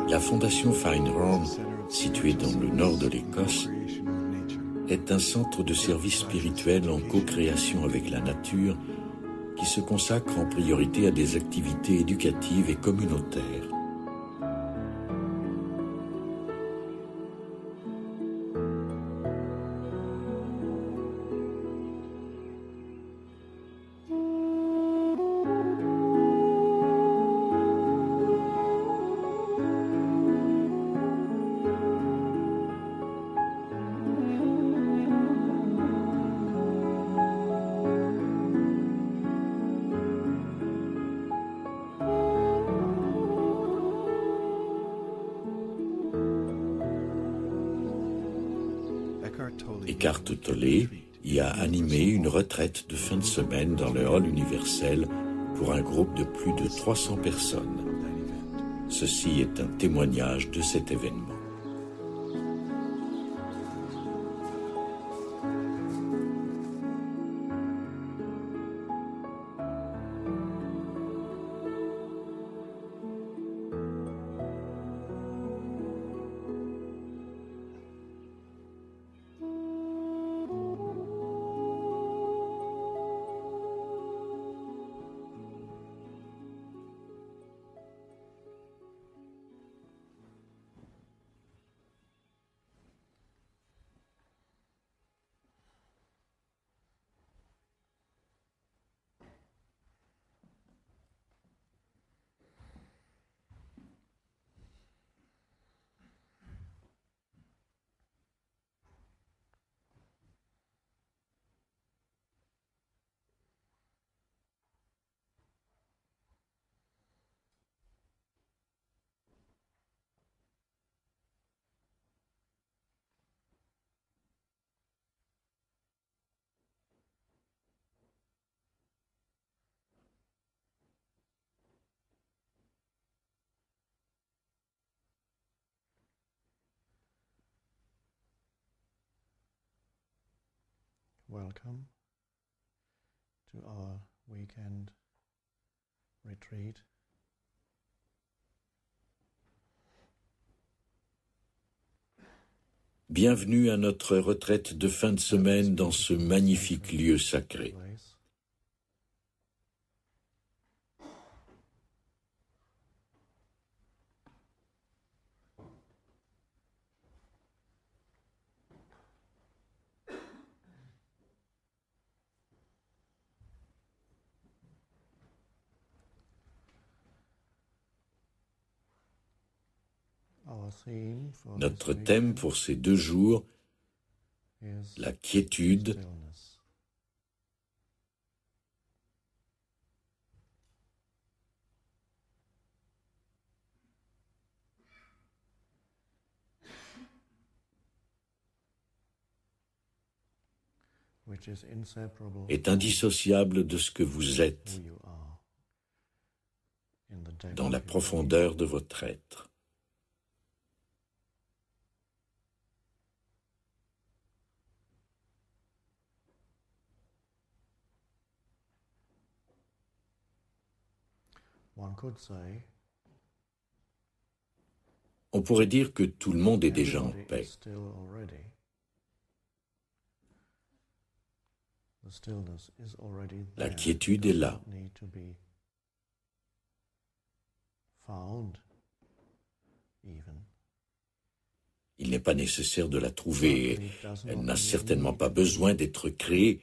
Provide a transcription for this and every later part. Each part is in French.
La fondation Findhorn, située dans le nord de l'Écosse, est un centre de service spirituel en co-création avec la nature qui se consacre en priorité à des activités éducatives et communautaires. Eckhart Tolle y a animé une retraite de fin de semaine dans le hall universel pour un groupe de plus de 300 personnes. Ceci est un témoignage de cet événement. Welcome to our weekend retreat. Bienvenue à notre retraite de fin de semaine dans ce magnifique lieu sacré. Notre thème pour ces 2 jours, la quiétude, est indissociable de ce que vous êtes dans la profondeur de votre être. On pourrait dire que tout le monde est déjà en paix. La quiétude est là. Il n'est pas nécessaire de la trouver et elle n'a certainement pas besoin d'être créée.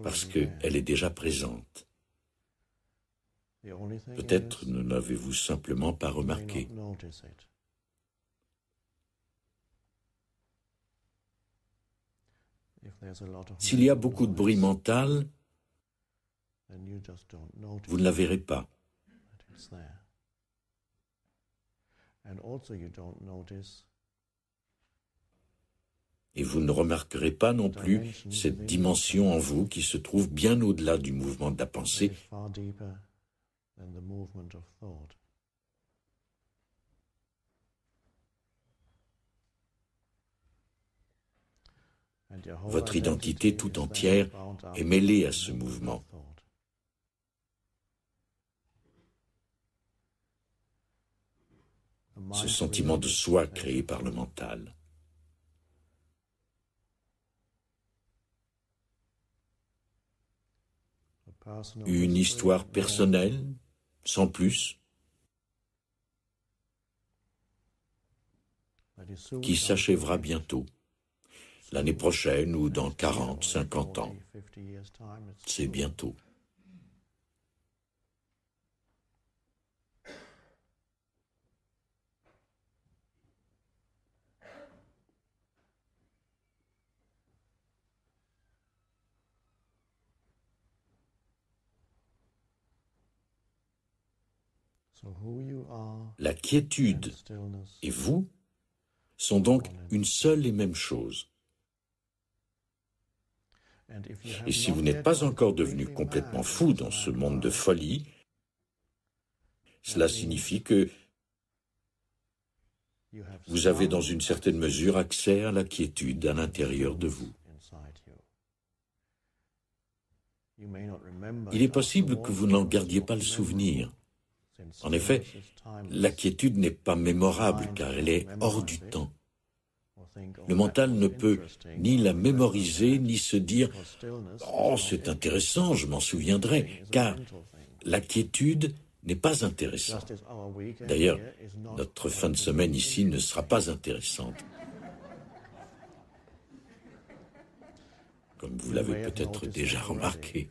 Parce qu'elle est déjà présente. Peut-être ne l'avez-vous simplement pas remarqué. S'il y a beaucoup de bruit mental, vous ne la verrez pas. Et vous ne remarquerez pas non plus cette dimension en vous qui se trouve bien au-delà du mouvement de la pensée. Votre identité tout entière est mêlée à ce mouvement. Ce sentiment de soi créé par le mental. Une histoire personnelle, sans plus, qui s'achèvera bientôt, l'année prochaine ou dans 40, 50 ans. C'est bientôt. La quiétude et vous sont donc une seule et même chose. Et si vous n'êtes pas encore devenu complètement fou dans ce monde de folie, cela signifie que vous avez dans une certaine mesure accès à la quiétude à l'intérieur de vous. Il est possible que vous n'en gardiez pas le souvenir. En effet, la quiétude n'est pas mémorable car elle est hors du temps. Le mental ne peut ni la mémoriser ni se dire « Oh, c'est intéressant, je m'en souviendrai », car la quiétude n'est pas intéressante. D'ailleurs, notre fin de semaine ici ne sera pas intéressante. Comme vous l'avez peut-être déjà remarqué.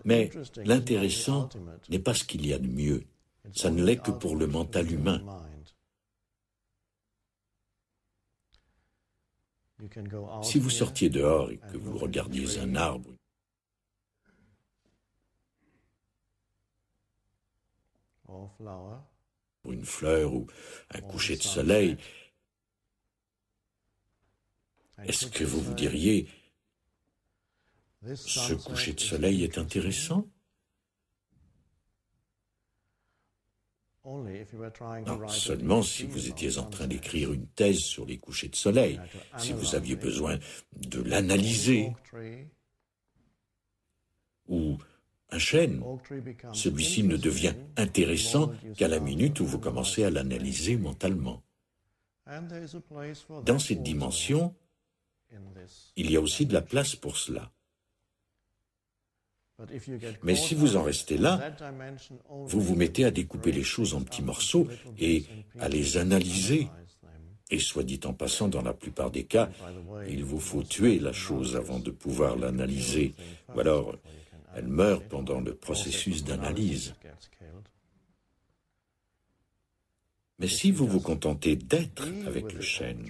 Mais l'intéressant n'est pas ce qu'il y a de mieux. Ça ne l'est que pour le mental humain. Si vous sortiez dehors et que vous regardiez un arbre, une fleur ou un coucher de soleil, est-ce que vous vous diriez « Ce coucher de soleil est intéressant » ? Non, seulement si vous étiez en train d'écrire une thèse sur les couchers de soleil, si vous aviez besoin de l'analyser, ou un chêne, celui-ci ne devient intéressant qu'à la minute où vous commencez à l'analyser mentalement. Dans cette dimension, il y a aussi de la place pour cela. Mais si vous en restez là, vous vous mettez à découper les choses en petits morceaux et à les analyser. Et soit dit en passant, dans la plupart des cas, il vous faut tuer la chose avant de pouvoir l'analyser. Ou alors, elle meurt pendant le processus d'analyse. Mais si vous vous contentez d'être avec le chêne,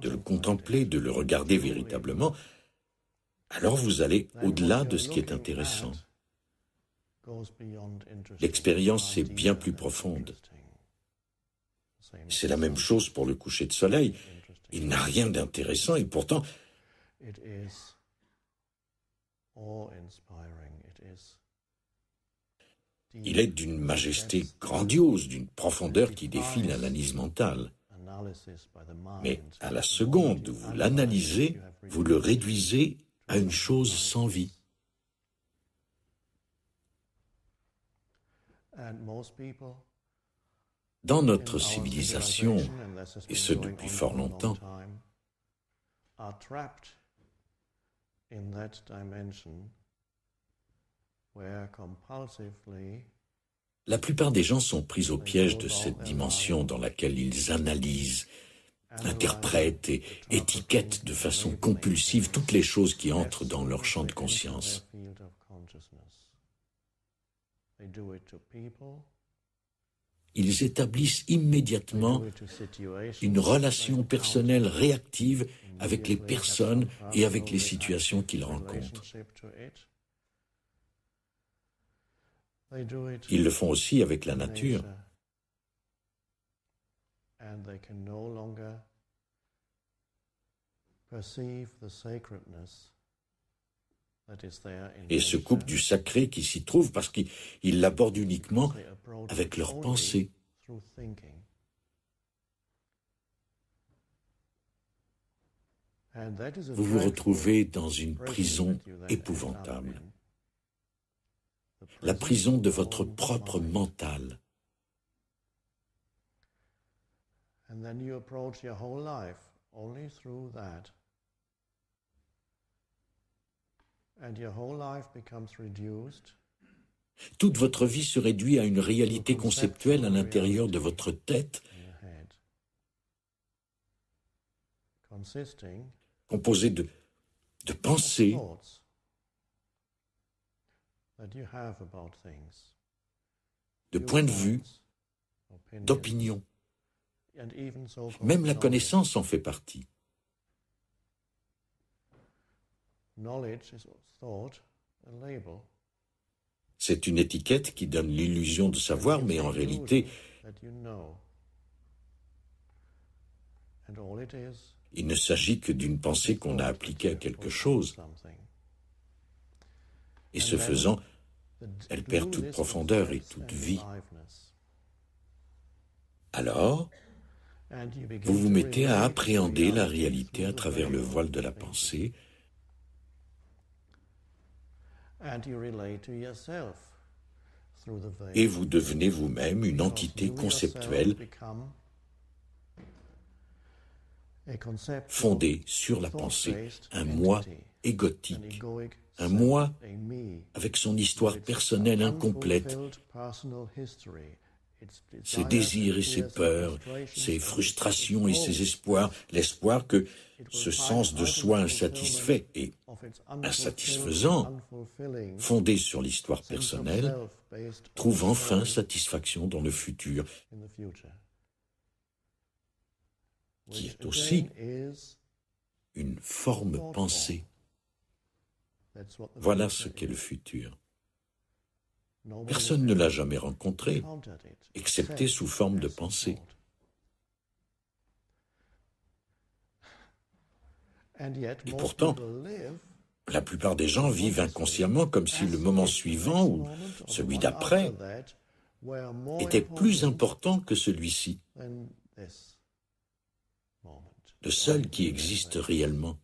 de le contempler, de le regarder véritablement, alors vous allez au-delà de ce qui est intéressant. L'expérience est bien plus profonde. C'est la même chose pour le coucher de soleil. Il n'a rien d'intéressant et pourtant, il est d'une majesté grandiose, d'une profondeur qui défie l'analyse mentale. Mais à la seconde où vous l'analysez, vous le réduisez à une chose sans vie. Dans notre civilisation, et ce depuis fort longtemps, la plupart des gens sont pris au piège de cette dimension dans laquelle ils analysent, interprètent et étiquettent de façon compulsive toutes les choses qui entrent dans leur champ de conscience. Ils établissent immédiatement une relation personnelle réactive avec les personnes et avec les situations qu'ils rencontrent. Ils le font aussi avec la nature. And they can no longer perceive the sacredness et se coupent du sacré qui s'y trouve parce qu'ils l'abordent uniquement avec leurs pensées. Vous vous retrouvez dans une prison épouvantable, la prison de votre propre mental. Toute votre vie se réduit à une réalité conceptuelle à l'intérieur de votre tête, composée de pensées, de points de vue, d'opinions. Même la connaissance en fait partie. C'est une étiquette qui donne l'illusion de savoir, mais en réalité, il ne s'agit que d'une pensée qu'on a appliquée à quelque chose. Et ce faisant, elle perd toute profondeur et toute vie. Alors, vous vous mettez à appréhender la réalité à travers le voile de la pensée, et vous devenez vous-même une entité conceptuelle fondée sur la pensée, un moi égotique, un moi avec son histoire personnelle incomplète, ses désirs et ses peurs, ses frustrations et ses espoirs, l'espoir que ce sens de soi insatisfait et insatisfaisant, fondé sur l'histoire personnelle, trouve enfin satisfaction dans le futur, qui est aussi une forme pensée. Voilà ce qu'est le futur. Personne ne l'a jamais rencontré, excepté sous forme de pensée. Et pourtant, la plupart des gens vivent inconsciemment comme si le moment suivant ou celui d'après était plus important que celui-ci, le seul qui existe réellement.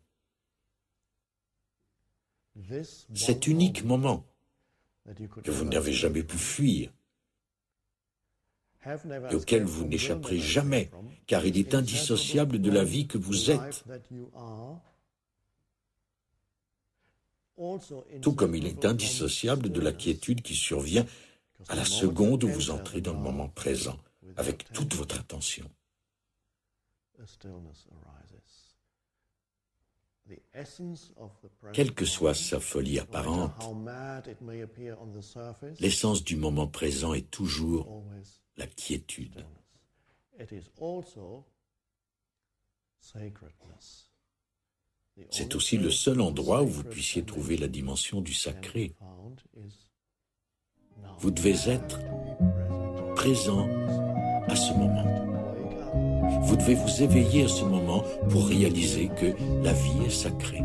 Cet unique moment que vous n'avez jamais pu fuir et auquel vous n'échapperez jamais, car il est indissociable de la vie que vous êtes, tout comme il est indissociable de la quiétude qui survient à la seconde où vous entrez dans le moment présent, avec toute votre attention. Quelle que soit sa folie apparente, l'essence du moment présent est toujours la quiétude. C'est aussi le seul endroit où vous puissiez trouver la dimension du sacré. Vous devez être présent à ce moment. Vous devez vous éveiller à ce moment pour réaliser que la vie est sacrée.